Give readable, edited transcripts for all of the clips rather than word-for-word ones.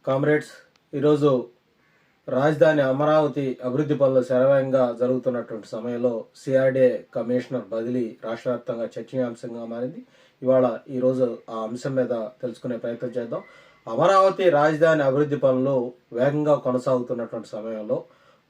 Comrades, ఈరోజు రాజధాని అమరావతి అభివృద్ధి పనులు శరవేగంగా జరుగుతున్నటువంటి సమయంలో సిఆర్డీఏ కమిషనర్ బదిలీ రాష్ట్ర వ్యాప్తంగా చర్చనీయాంశంగా మారింది. ఈరోజు ఆ అంశం మీద తెలుసుకునే ప్రయత్నం చేద్దాం. అమరావతి రాజధాని అభివృద్ధి పనులు వేగంగా కొనసాగుతున్నటువంటి సమయంలో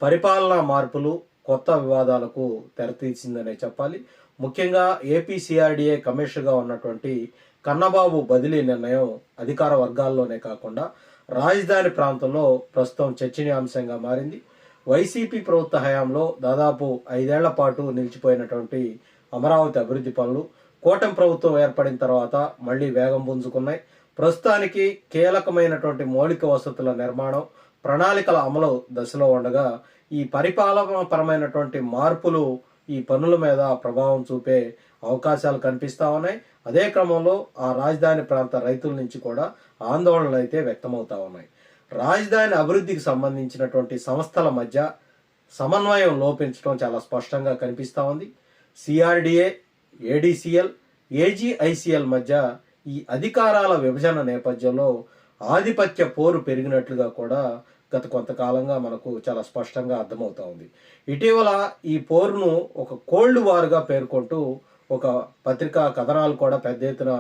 పరిపాలనా మార్పులు కొత్త వివాదాలకు తెరతీసిందనే చెప్పాలి. ముఖ్యంగా ఏపీ సిఆర్డీఏ కమిషనర్గా ఉన్నటువంటి కన్నబాబు బదిలీ నిర్ణయం అధికార వర్గాల్లోనే కాకుండా రాజధాని ప్రాంతంలో ప్రస్తుతం చర్చనీయాంశంగా మారింది. వైసీపీ ప్రభుత్వ హయాంలో దాదాపు 5 ఏళ్ల పాటు నిలిచిపోయినటువంటి అమరావతి అభివృద్ధి పనులు కూటమి ప్రభుత్వం ఏర్పడిన తర్వాత మళ్లీ వేగం పుంజుకున్నాయి. ప్రస్తుతానికి కీలకమైనటువంటి మౌలిక వసతుల నిర్మాణం, ప్రణాళికల అమలు దశలో ఉండగా ఈ పరిపాలనపరమైనటువంటి మార్పులు ఈ పనుల మీద ప్రభావం చూపే అవకాశాలు కనిపిస్తా ఉన్నాయి. అదే క్రమంలో ఆ రాజధాని ప్రాంత రైతుల నుంచి కూడా ఆందోళనలు అయితే వ్యక్తమవుతా ఉన్నాయి. రాజధాని అభివృద్ధికి సంబంధించినటువంటి సంస్థల మధ్య సమన్వయం లోపించడం చాలా స్పష్టంగా కనిపిస్తూ ఉంది. సిఆర్డీఏ, ఏడీసీఎల్, ఏజీఐసీఎల్ మధ్య ఈ అధికారాల విభజన నేపథ్యంలో ఆధిపత్య పోరు పెరిగినట్లుగా కూడా గత కొంతకాలంగా మనకు చాలా స్పష్టంగా అర్థమవుతా ఉంది. ఇటీవల ఈ పోరును ఒక కోల్డ్ వార్గా పేర్కొంటూ ఒక పత్రికా కథనాలు కూడా పెద్ద ఎత్తున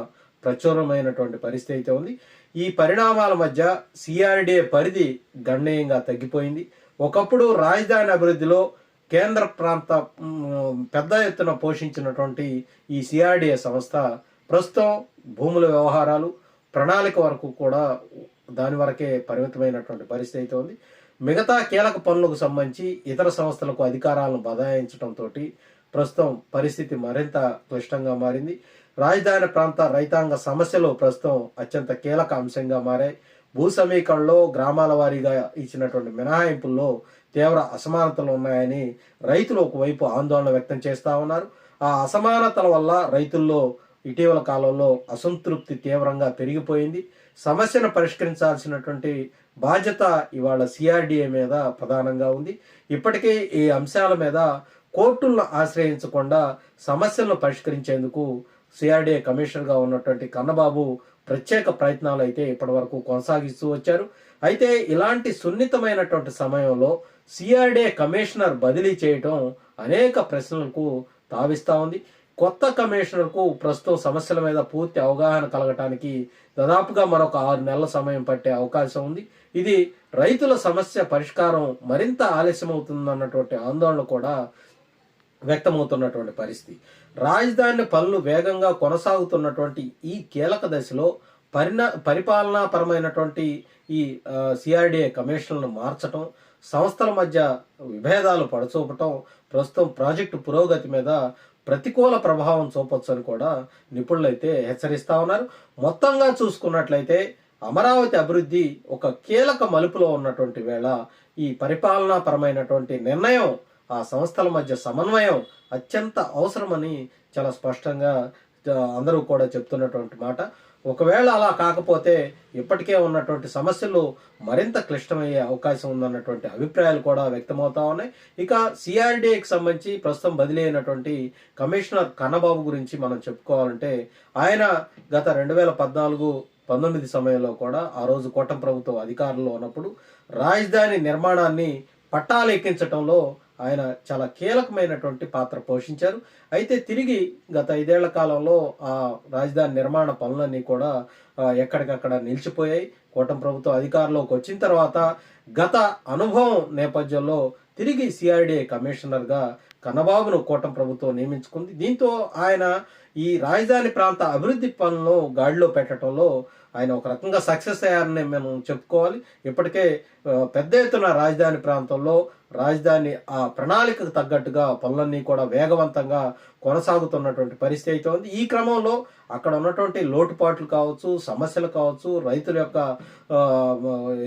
ప్రచురమైనటువంటి పరిస్థితి అయితే ఉంది. ఈ పరిణామాల మధ్య సిఆర్డీఏ పరిధి గణనీయంగా తగ్గిపోయింది. ఒకప్పుడు రాజధాని అభివృద్ధిలో కేంద్ర ప్రాంత పెద్ద ఎత్తున పోషించినటువంటి ఈ సిఆర్డీఏ సంస్థ ప్రస్తుతం భూముల వ్యవహారాలు, ప్రణాళిక వరకు కూడా దాని వరకే పరిమితమైనటువంటి పరిస్థితి అయితే ఉంది. మిగతా కీలక పనులకు సంబంధించి ఇతర సంస్థలకు అధికారాలను బదాయించడంతో ప్రస్తుతం పరిస్థితి మరింత క్లిష్టంగా మారింది. రాజధాని ప్రాంత రైతాంగ సమస్యలు ప్రస్తుతం అత్యంత కీలక అంశంగా మారాయి. భూ సమీకరణలో గ్రామాల వారీగా ఇచ్చినటువంటి మినహాయింపుల్లో తీవ్ర అసమానతలు ఉన్నాయని రైతులు ఒకవైపు ఆందోళన వ్యక్తం చేస్తూ ఉన్నారు. ఆ అసమానతల వల్ల రైతుల్లో ఇటీవల కాలంలో అసంతృప్తి తీవ్రంగా పెరిగిపోయింది. సమస్యను పరిష్కరించాల్సినటువంటి బాధ్యత ఇవాళ సిఆర్డీఏ మీద ప్రధానంగా ఉంది. ఇప్పటికే ఈ అంశాల మీద కోర్టులను ఆశ్రయించకుండా సమస్యలను పరిష్కరించేందుకు సిఆర్డీఏ కమిషనర్గా ఉన్నటువంటి కన్నబాబు ప్రత్యేక ప్రయత్నాలు అయితే ఇప్పటి వరకు కొనసాగిస్తూ వచ్చారు. అయితే ఇలాంటి సున్నితమైనటువంటి సమయంలో సిఆర్డీఏ కమిషనర్ బదిలీ చేయటం అనేక ప్రశ్నలకు తావిస్తూ ఉంది. కొత్త కమిషనర్కు ప్రస్తుతం సమస్యల మీద పూర్తి అవగాహన కలగటానికి దాదాపుగా మరొక 6 నెలల సమయం పట్టే అవకాశం ఉంది. ఇది రైతుల సమస్య పరిష్కారం మరింత ఆలస్యం అవుతుందన్నటువంటి ఆందోళన కూడా వ్యక్తమవుతున్నటువంటి పరిస్థితి. రాజధాని పనులు వేగంగా కొనసాగుతున్నటువంటి ఈ కీలక దశలో పరిపాలనాపరమైనటువంటి ఈ సిఆర్డీఏ కమిషన్లను మార్చటం, సంస్థల మధ్య విభేదాలు పడచూపటం ప్రస్తుతం ప్రాజెక్టు పురోగతి మీద ప్రతికూల ప్రభావం చూపొచ్చు అని కూడా నిపుణులు అయితే హెచ్చరిస్తా ఉన్నారు. మొత్తంగా చూసుకున్నట్లయితే అమరావతి అభివృద్ధి ఒక కీలక మలుపులో ఉన్నటువంటి వేళ ఈ పరిపాలనాపరమైనటువంటి నిర్ణయం, ఆ సంస్థల మధ్య సమన్వయం అత్యంత అవసరమని చాలా స్పష్టంగా అందరూ కూడా చెప్తున్నటువంటి మాట. ఒకవేళ అలా కాకపోతే ఇప్పటికే ఉన్నటువంటి సమస్యలు మరింత క్లిష్టమయ్యే అవకాశం ఉందన్నటువంటి అభిప్రాయాలు కూడా వ్యక్తమవుతా ఉన్నాయి. ఇక సిఆర్డీఏకి సంబంధించి ప్రస్తుతం బదిలీ అయినటువంటి కమిషనర్ కన్నబాబు గురించి మనం చెప్పుకోవాలంటే ఆయన గత 2014-19 సమయంలో కూడా ఆ రోజు కూటమి ప్రభుత్వం అధికారంలో ఉన్నప్పుడు రాజధాని నిర్మాణాన్ని పట్టాలెక్కించడంలో ఆయన చాలా కీలకమైనటువంటి పాత్ర పోషించారు. అయితే తిరిగి గత 5 ఏళ్ల కాలంలో ఆ రాజధాని నిర్మాణ పనులన్నీ కూడా ఎక్కడికక్కడ నిలిచిపోయాయి. కూటమి ప్రభుత్వం అధికారంలోకి వచ్చిన తర్వాత గత అనుభవం నేపథ్యంలో తిరిగి సిఆర్డీఏ కమిషనర్గా కన్నబాబును కూటమి ప్రభుత్వం నియమించుకుంది. దీంతో ఆయన ఈ రాజధాని ప్రాంత అభివృద్ధి పనులను గాడిలో పెట్టడంలో ఆయన ఒక రకంగా సక్సెస్ అయ్యారని మనం చెప్పుకోవాలి. ఇప్పటికే పెద్ద ఎత్తున రాజధాని ప్రాంతంలో రాజధాని ఆ ప్రణాళికకు తగ్గట్టుగా పనులన్నీ కూడా వేగవంతంగా కొనసాగుతున్నటువంటి పరిస్థితి అయితే ఉంది. ఈ క్రమంలో అక్కడ ఉన్నటువంటి లోటుపాట్లు కావచ్చు, సమస్యలు కావచ్చు, రైతుల యొక్క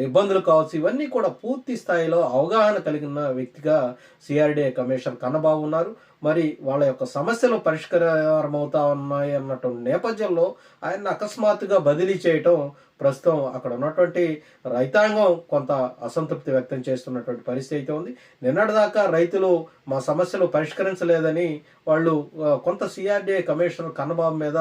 ఇబ్బందులు కావచ్చు, ఇవన్నీ కూడా పూర్తి స్థాయిలో అవగాహన కలిగిన వ్యక్తిగా సిఆర్డీఏ కమిషనర్ కన్నబాబు ఉన్నారు. మరి వాళ్ళ యొక్క సమస్యలు పరిష్కారం అవుతా ఉన్నాయి అన్నటువంటి నేపథ్యంలో ఆయన అకస్మాత్తుగా బదిలీ చేయటం ప్రస్తుతం అక్కడ ఉన్నటువంటి రైతాంగం కొంత అసంతృప్తి వ్యక్తం చేస్తున్నటువంటి పరిస్థితి అయితే ఉంది. నిన్నటిదాకా రైతులు మా సమస్యలు పరిష్కరించలేదని వాళ్ళు కొంత సిఆర్డీఏ కమిషనర్ కన్నబాబు మీద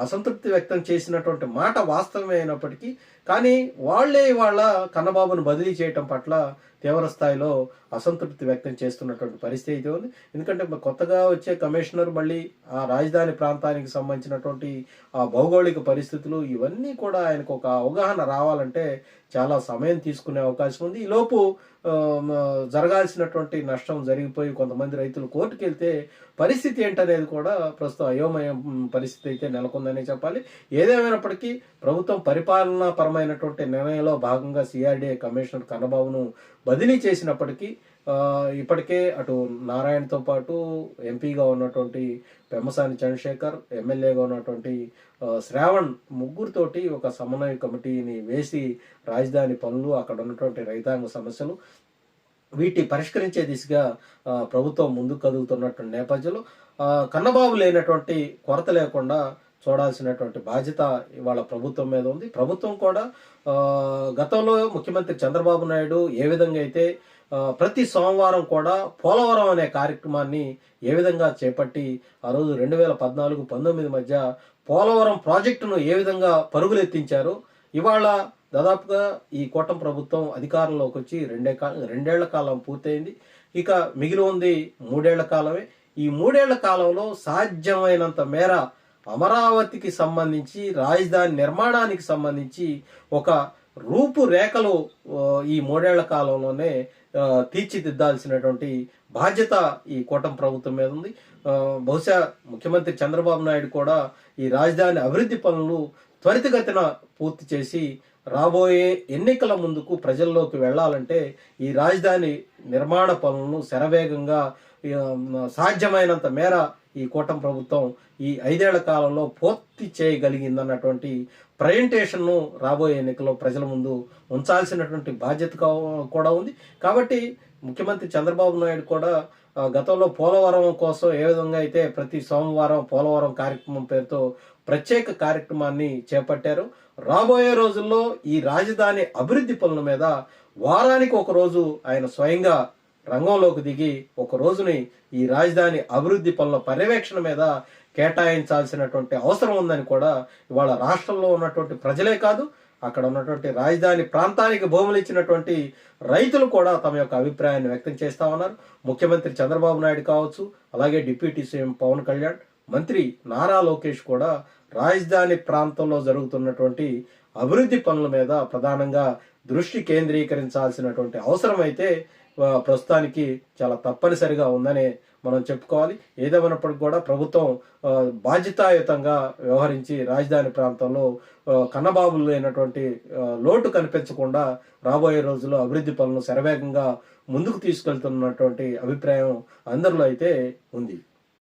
అసంతృప్తి వ్యక్తం చేసినటువంటి మాట వాస్తవమే అయినప్పటికీ కానీ వాళ్ళే ఇవాళ కన్నబాబును బదిలీ చేయటం పట్ల తీవ్ర స్థాయిలో అసంతృప్తి వ్యక్తం చేస్తున్నటువంటి పరిస్థితి అయితే ఉంది. ఎందుకంటే కొత్తగా వచ్చే కమిషనర్ మళ్ళీ ఆ రాజధాని ప్రాంతానికి సంబంధించినటువంటి ఆ భౌగోళిక పరిస్థితులు ఇవన్నీ కూడా ఆయనకు ఒక అవగాహన రావాలంటే చాలా సమయం తీసుకునే అవకాశం ఉంది. ఈలోపు జరగాల్సినటువంటి నష్టం జరిగిపోయి కొంతమంది రైతులు కోర్టుకు వెళ్తే పరిస్థితి ఏంటనేది కూడా ప్రస్తుతం అయోమయం పరిస్థితి అయితే నెలకొందని చెప్పాలి. ఏదేమైనప్పటికీ ప్రభుత్వం పరిపాలనా పరమైనటువంటి నిర్ణయంలో భాగంగా సిఆర్డీఏ కమిషనర్ కన్నబాబును బదిలీ చేసినప్పటికీ ఇప్పటికే అటు నారాయణతో పాటు ఎంపీగా ఉన్నటువంటి పెమ్మసాని చంద్రశేఖర్, ఎమ్మెల్యేగా ఉన్నటువంటి శ్రావణ్ ముగ్గురితోటి ఒక సమన్వయ కమిటీని వేసి రాజధాని పనులు, అక్కడ ఉన్నటువంటి రైతాంగ సమస్యలు వీటి పరిష్కరించే దిశగా ప్రభుత్వం ముందుకు కదులుతున్నటువంటి నేపథ్యంలో కన్నబాబు లేనటువంటి కొరత లేకుండా చూడాల్సినటువంటి బాధ్యత ఇవాళ ప్రభుత్వం మీద ఉంది. ప్రభుత్వం కూడా గతంలో ముఖ్యమంత్రి చంద్రబాబు నాయుడు ఏ విధంగా అయితే ప్రతి సోమవారం కూడా పోలవరం అనే కార్యక్రమాన్ని ఏ విధంగా చేపట్టి ఆ రోజు 2014-19 మధ్య పోలవరం ప్రాజెక్టును ఏ విధంగా పరుగులెత్తించారో ఇవాళ దాదాపుగా ఈ కూటమి ప్రభుత్వం అధికారంలోకి వచ్చి రెండేళ్ల కాలం పూర్తయింది. ఇక మిగిలి ఉంది 3 ఏళ్ల కాలమే. ఈ 3 ఏళ్ల కాలంలో సాధ్యమైనంత మేర అమరావతికి సంబంధించి రాజధాని నిర్మాణానికి సంబంధించి ఒక రూపురేఖలు ఈ 3 ఏళ్ల కాలంలోనే తీర్చిదిద్దాల్సినటువంటి బాధ్యత ఈ కూటమి ప్రభుత్వం మీద ఉంది. బహుశా ముఖ్యమంత్రి చంద్రబాబు నాయుడు కూడా ఈ రాజధాని అభివృద్ధి పనులు త్వరితగతిన పూర్తి చేసి రాబోయే ఎన్నికల ముందుకు ప్రజల్లోకి వెళ్లాలంటే ఈ రాజధాని నిర్మాణ పనులను శరవేగంగా సాధ్యమైనంత మేర ఈ కూటమి ప్రభుత్వం ఈ 5 ఏళ్ల కాలంలో పూర్తి చేయగలిగిందన్నటువంటి ప్రజెంటేషన్ను రాబోయే ఎన్నికల్లో ప్రజల ముందు ఉంచాల్సినటువంటి బాధ్యత కూడా ఉంది. కాబట్టి ముఖ్యమంత్రి చంద్రబాబు నాయుడు కూడా గతంలో పోలవరం కోసం ఏ విధంగా అయితే ప్రతి సోమవారం పోలవరం కార్యక్రమం పేరుతో ప్రత్యేక కార్యక్రమాన్ని చేపట్టారు, రాబోయే రోజుల్లో ఈ రాజధాని అభివృద్ధి పనుల మీద వారానికి ఒక రోజు ఆయన స్వయంగా రంగంలోకి దిగి ఒక రోజుని ఈ రాజధాని అభివృద్ధి పనుల పర్యవేక్షణ మీద కేటాయించాల్సినటువంటి అవసరం ఉందని కూడా ఇవాళ రాష్ట్రంలో ఉన్నటువంటి ప్రజలే కాదు, అక్కడ ఉన్నటువంటి రాజధాని ప్రాంతానికి భూములు ఇచ్చినటువంటి రైతులు కూడా తమ యొక్క అభిప్రాయాన్ని వ్యక్తం చేస్తా ఉన్నారు. ముఖ్యమంత్రి చంద్రబాబు నాయుడు కావచ్చు, అలాగే డిప్యూటీ సీఎం పవన్ కళ్యాణ్, మంత్రి నారా లోకేష్ కూడా రాజధాని ప్రాంతంలో జరుగుతున్నటువంటి అభివృద్ధి పనుల మీద ప్రధానంగా దృష్టి కేంద్రీకరించాల్సినటువంటి అవసరం అయితే ప్రస్తుతానికి చాలా తప్పనిసరిగా ఉందని మనం చెప్పుకోవాలి. ఏదేమైనప్పటికీ కూడా ప్రభుత్వం బాధ్యతాయుతంగా వ్యవహరించి రాజధాని ప్రాంతంలో కన్నబాబులు లేనటువంటి లోటు కనిపించకుండా రాబోయే రోజుల్లో అభివృద్ధి పనులను శరవేగంగా ముందుకు తీసుకెళ్తున్నటువంటి అభిప్రాయం అందరిలో అయితే ఉంది.